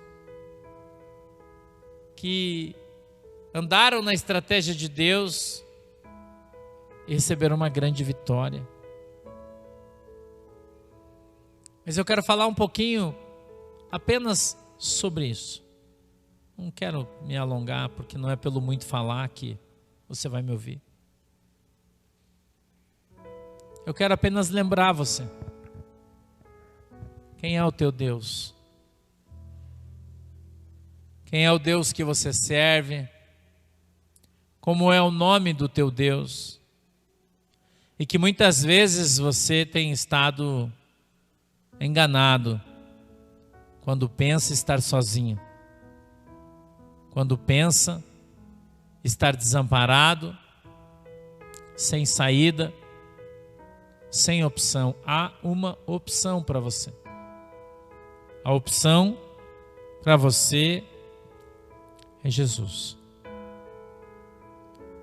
que andaram na estratégia de Deus e receberam uma grande vitória. Mas eu quero falar um pouquinho apenas sobre isso. Não quero me alongar, porque não é pelo muito falar que você vai me ouvir. Eu quero apenas lembrar você. Quem é o teu Deus? Quem é o Deus que você serve? Como é o nome do teu Deus? E que muitas vezes você tem estado enganado quando pensa estar sozinho, quando pensa estar desamparado, sem saída, sem opção. Há uma opção para você. A opção para você é Jesus.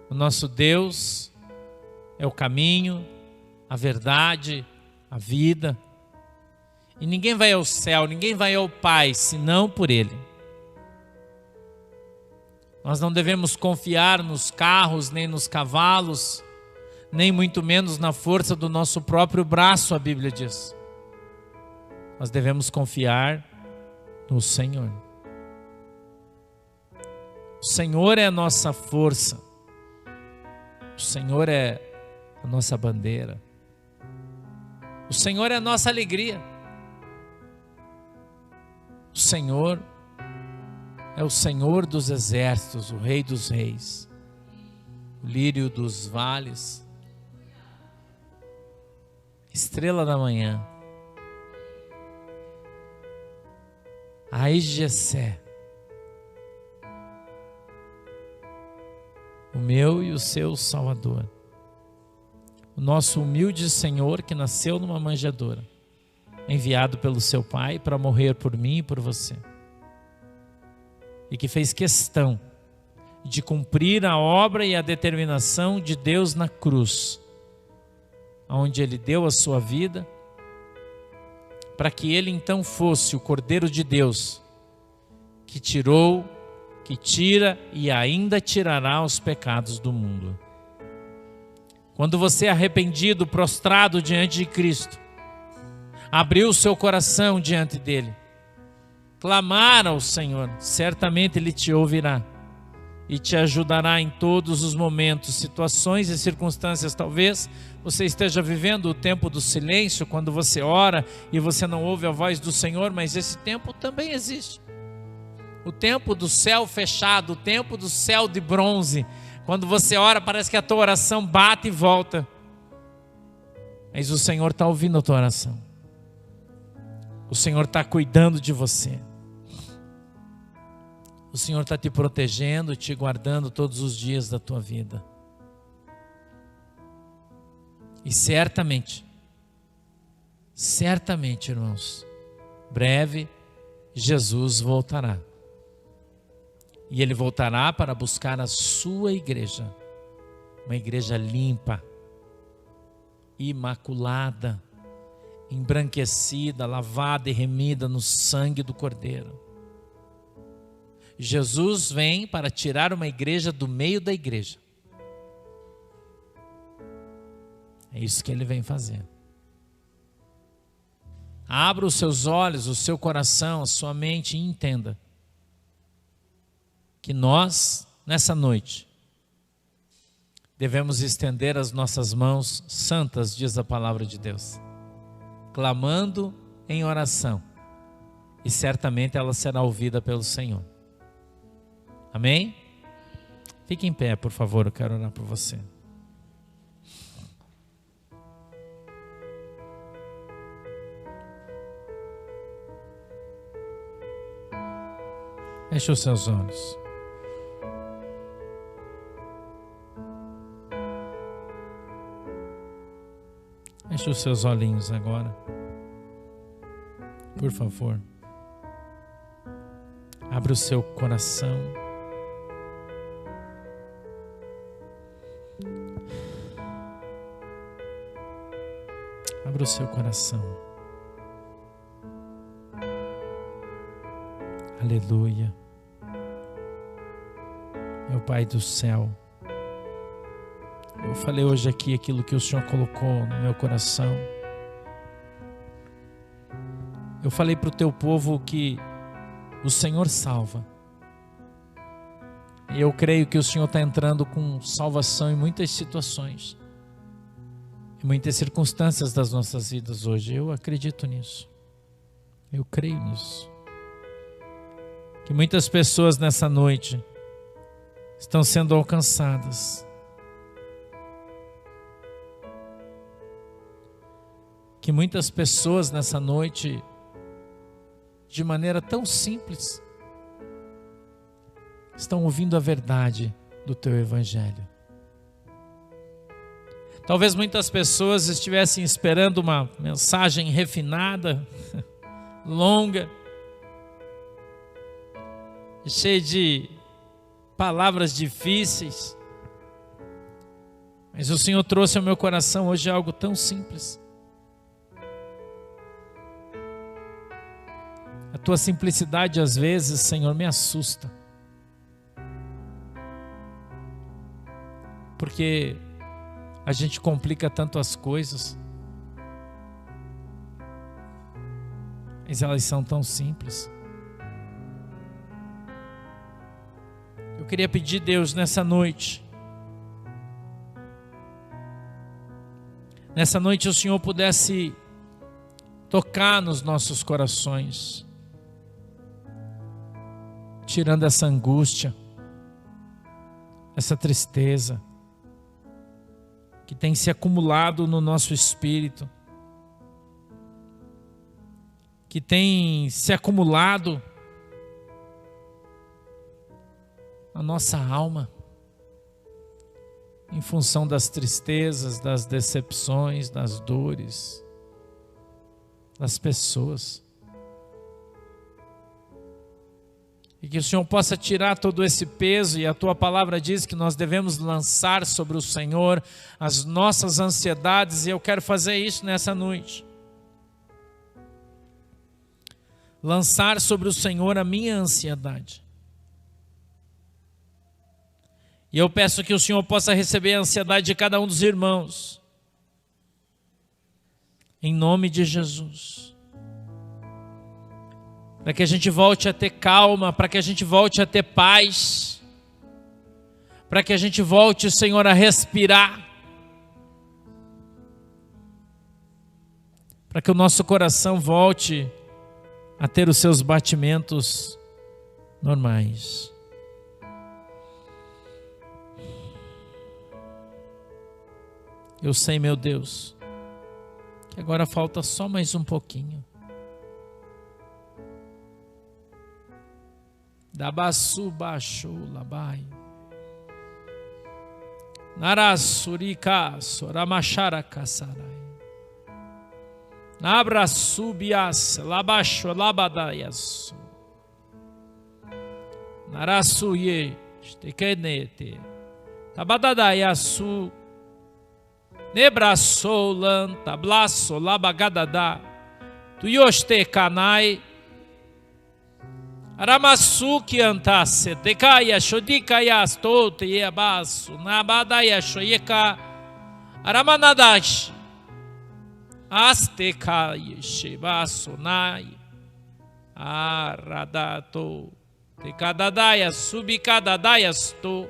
O nosso Deus é o caminho, a verdade, a vida. E ninguém vai ao céu, ninguém vai ao Pai, senão por Ele. Nós não devemos confiar nos carros, nem nos cavalos, nem muito menos na força do nosso próprio braço, a Bíblia diz. Nós devemos confiar no Senhor. O Senhor é a nossa força. O Senhor é a nossa bandeira. O Senhor é a nossa alegria. O Senhor é o Senhor dos exércitos, o Rei dos reis, o lírio dos vales, estrela da manhã, a raiz de Jessé, o meu e o seu Salvador, o nosso humilde Senhor que nasceu numa manjedoura, enviado pelo seu Pai para morrer por mim e por você, e que fez questão de cumprir a obra e a determinação de Deus na cruz, onde Ele deu a sua vida, para que Ele então fosse o Cordeiro de Deus, que tirou, que tira e ainda tirará os pecados do mundo. Quando você é arrependido, prostrado diante de Cristo, abriu o seu coração diante dele, clamar ao Senhor, certamente Ele te ouvirá e te ajudará em todos os momentos, situações e circunstâncias. Talvez você esteja vivendo o tempo do silêncio, quando você ora e você não ouve a voz do Senhor, mas esse tempo também existe. O tempo do céu fechado, o tempo do céu de bronze. Quando você ora, parece que a tua oração bate e volta. Mas o Senhor está ouvindo a tua oração. O Senhor está cuidando de você. O Senhor está te protegendo, te guardando todos os dias da tua vida. E certamente, irmãos, breve Jesus voltará. E Ele voltará para buscar a sua igreja. Uma igreja limpa, imaculada, embranquecida, lavada e remida no sangue do Cordeiro. Jesus vem para tirar uma igreja do meio da igreja. É isso que Ele vem fazer. Abra os seus olhos, o seu coração, a sua mente e entenda que nós, nessa noite, devemos estender as nossas mãos santas, diz a palavra de Deus, clamando em oração, e certamente ela será ouvida pelo Senhor. Amém? Fique em pé, por favor, eu quero orar por você. Feche os seus olhos. Feche os seus olhinhos agora. Por favor. Abra o seu coração. Abra o seu coração. Aleluia. Meu Pai do céu, eu falei hoje aqui aquilo que o Senhor colocou no meu coração. Eu falei para o teu povo que o Senhor salva. E eu creio que o Senhor está entrando com salvação em muitas situações, em muitas circunstâncias das nossas vidas hoje. Eu acredito nisso. Eu creio nisso. Que muitas pessoas nessa noite estão sendo alcançadas. Que muitas pessoas nessa noite, de maneira tão simples, estão ouvindo a verdade do teu evangelho. Talvez muitas pessoas estivessem esperando uma mensagem refinada, longa, cheia de palavras difíceis, mas o Senhor trouxe ao meu coração hoje algo tão simples. A tua simplicidade às vezes, Senhor, me assusta, porque a gente complica tanto as coisas, mas elas são tão simples. Eu queria pedir, Deus, nessa noite o Senhor pudesse tocar nos nossos corações, tirando essa angústia, essa tristeza que tem se acumulado no nosso espírito, que tem se acumulado na nossa alma, em função das tristezas, das decepções, das dores, das pessoas. E que o Senhor possa tirar todo esse peso, e a tua palavra diz que nós devemos lançar sobre o Senhor as nossas ansiedades, e eu quero fazer isso nessa noite. Lançar sobre o Senhor a minha ansiedade. E eu peço que o Senhor possa receber a ansiedade de cada um dos irmãos, em nome de Jesus. Para que a gente volte a ter calma, para que a gente volte a ter paz, para que a gente volte, Senhor, a respirar, para que o nosso coração volte a ter os seus batimentos normais. Eu sei, meu Deus, que agora falta só mais um pouquinho. Dabasu baixo labai. Narasurika soramachara kasarai. Nabra subias labaixo labadaias. Narasuye stekenete. Tabadadayasu. Nebrasolan tablaso labagadada. Tuyoste kanai. Aramasuki antasse tekaya shodikaya stote yebasu nabadaya shoyeka aramanadash astekaya shebasu nai aradato tekadadaya subikadadaya sto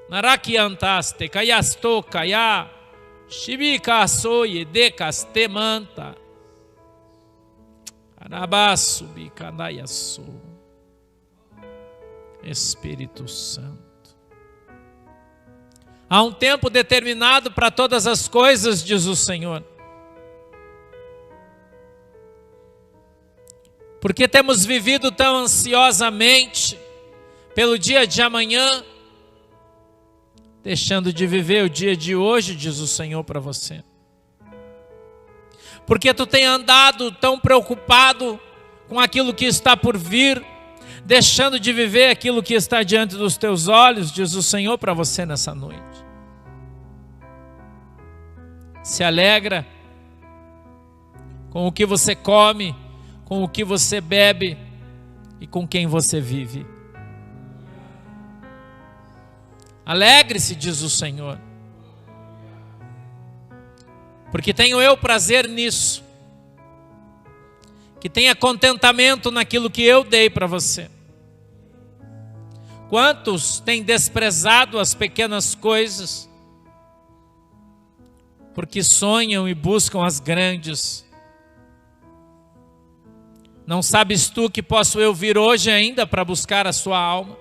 naraki antaste kaya sto kaya shibika soye dekaste manta. Espírito Santo. Há um tempo determinado para todas as coisas, diz o Senhor. Porque temos vivido tão ansiosamente pelo dia de amanhã, deixando de viver o dia de hoje, diz o Senhor para você. Porque tu tem andado tão preocupado com aquilo que está por vir, deixando de viver aquilo que está diante dos teus olhos, diz o Senhor para você nessa noite. Se alegra com o que você come, com o que você bebe e com quem você vive. Alegre-se, diz o Senhor. Porque tenho eu prazer nisso. Que tenha contentamento naquilo que eu dei para você. Quantos têm desprezado as pequenas coisas? Porque sonham e buscam as grandes. Não sabes tu que posso eu vir hoje ainda para buscar a sua alma?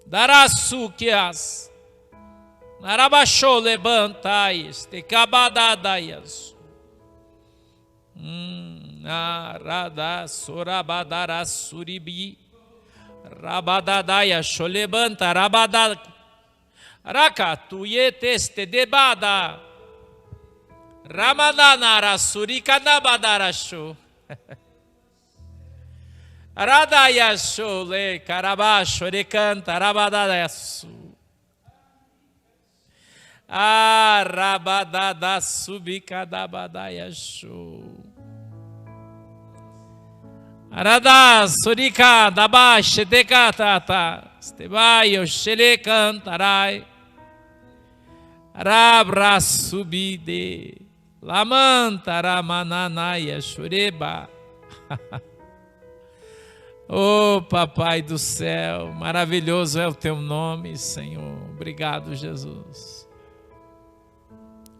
Darasu que as Narabachou levantais, te cabadadaias. Narada sorabadara suribi. Rabadadaya sholebanta rabada. Rakatuye teste debada. Ramadanara surikanabadarasho. Radaya shole karabasho recanta rabadayasu. Arabadada subikadabadaya show. Arada surika dabash dekatata. Stebaio shele cantarai. Rabra subide. Lamanta ramananaya shureba. Oh, Papai do céu, maravilhoso é o teu nome, Senhor. Obrigado, Jesus.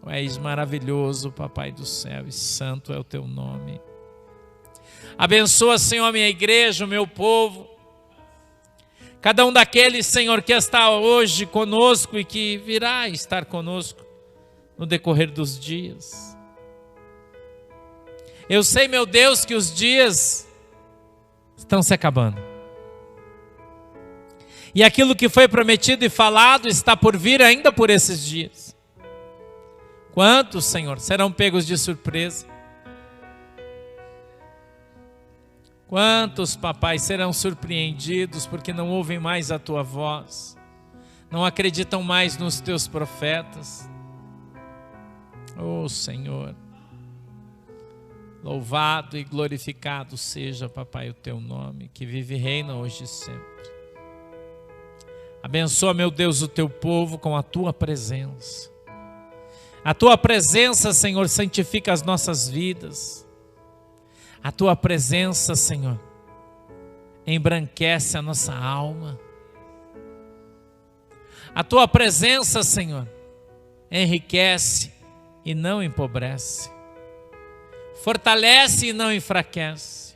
Tu és maravilhoso, Papai do céu, e santo é o teu nome. Abençoa, Senhor, a minha igreja, o meu povo. Cada um daqueles, Senhor, que está hoje conosco e que virá estar conosco no decorrer dos dias. Eu sei, meu Deus, que os dias estão se acabando. E aquilo que foi prometido e falado está por vir ainda por esses dias. Quantos, Senhor, serão pegos de surpresa? Quantos, papai, serão surpreendidos porque não ouvem mais a tua voz, não acreditam mais nos teus profetas? Oh, Senhor, louvado e glorificado seja, papai, o teu nome, que vive e reina hoje e sempre. Abençoa, meu Deus, o teu povo com a tua presença. A tua presença, Senhor, santifica as nossas vidas. A tua presença, Senhor, embranquece a nossa alma. A tua presença, Senhor, enriquece e não empobrece, fortalece e não enfraquece.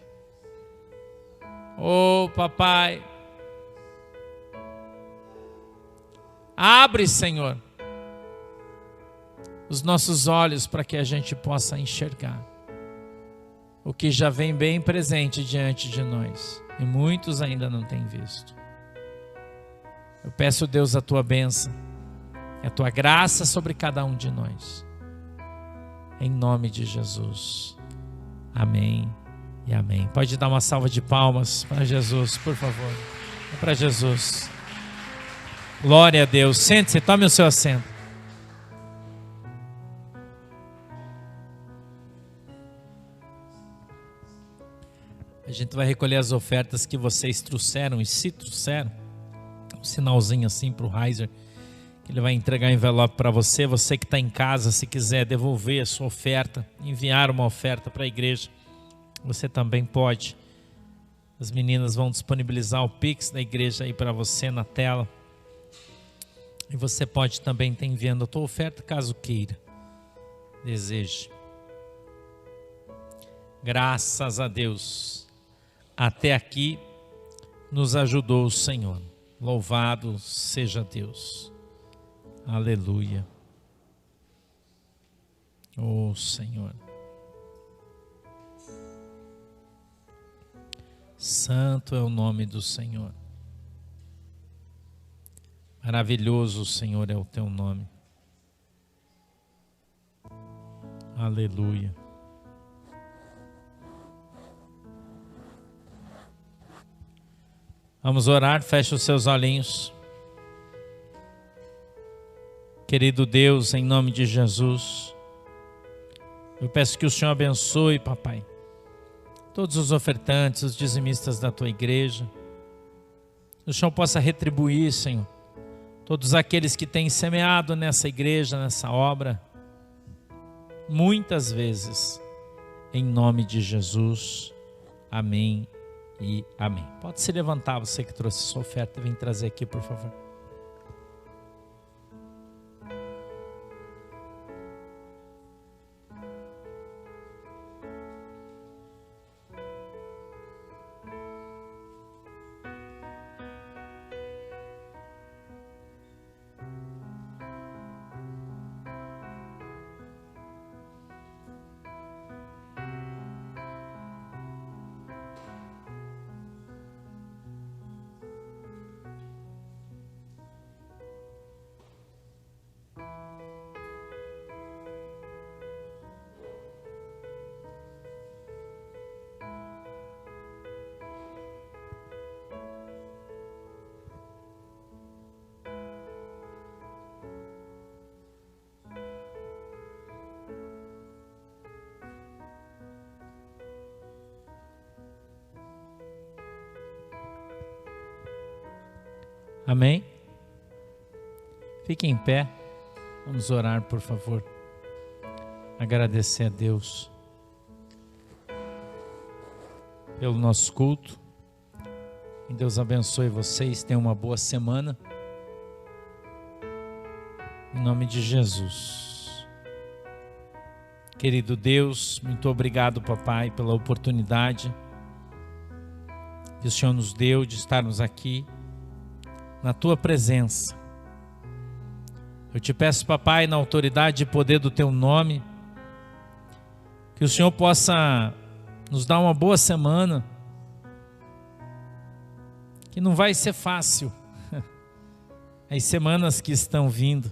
Oh, papai, abre, Senhor, os nossos olhos para que a gente possa enxergar o que já vem bem presente diante de nós e muitos ainda não têm visto. Eu peço, Deus, a tua bênção, a tua graça sobre cada um de nós, em nome de Jesus. Amém e amém. Pode dar uma salva de palmas para Jesus, por favor. É para Jesus. Glória a Deus. Sente-se, tome o seu assento. A gente vai recolher as ofertas que vocês trouxeram, e se trouxeram, um sinalzinho assim para o Heiser, que ele vai entregar envelope para você. Você que está em casa, se quiser devolver a sua oferta, enviar uma oferta para a igreja, você também pode. As meninas vão disponibilizar o Pix da igreja aí para você na tela. E você pode também estar enviando a tua oferta caso queira, deseje. Graças a Deus, até aqui nos ajudou o Senhor. Louvado seja Deus. Aleluia. Oh Senhor. Santo é o nome do Senhor. Maravilhoso, Senhor, é o teu nome. Aleluia. Vamos orar, feche os seus olhinhos. Querido Deus, em nome de Jesus, eu peço que o Senhor abençoe, papai, todos os ofertantes, os dizimistas da tua igreja. Que o Senhor possa retribuir, Senhor, todos aqueles que têm semeado nessa igreja, nessa obra, muitas vezes, em nome de Jesus. Amém e amém. Pode se levantar, você que trouxe sua oferta, vem trazer aqui, por favor. Amém? Fique em pé. Vamos orar, por favor. Agradecer a Deus pelo nosso culto. Que Deus abençoe vocês. Tenham uma boa semana. Em nome de Jesus. Querido Deus, muito obrigado, papai, pela oportunidade que o Senhor nos deu de estarmos aqui na tua presença. Eu te peço, papai, na autoridade e poder do teu nome, que o Senhor possa nos dar uma boa semana, que não vai ser fácil as semanas que estão vindo,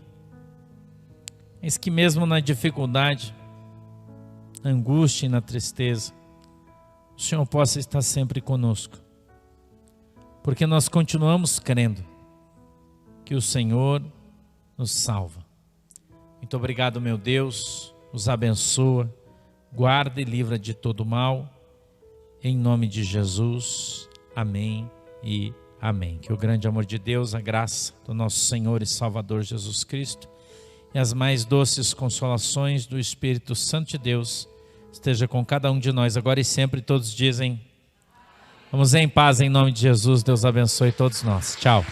mas que mesmo na dificuldade, na angústia e na tristeza, o Senhor possa estar sempre conosco, porque nós continuamos crendo que o Senhor nos salva. Muito obrigado, meu Deus, nos abençoa, guarda e livra de todo mal, em nome de Jesus, amém e amém. Que o grande amor de Deus, a graça do nosso Senhor e Salvador Jesus Cristo e as mais doces consolações do Espírito Santo de Deus esteja com cada um de nós agora e sempre. Todos dizem Vamos em paz em nome de Jesus. Deus abençoe todos nós. Tchau.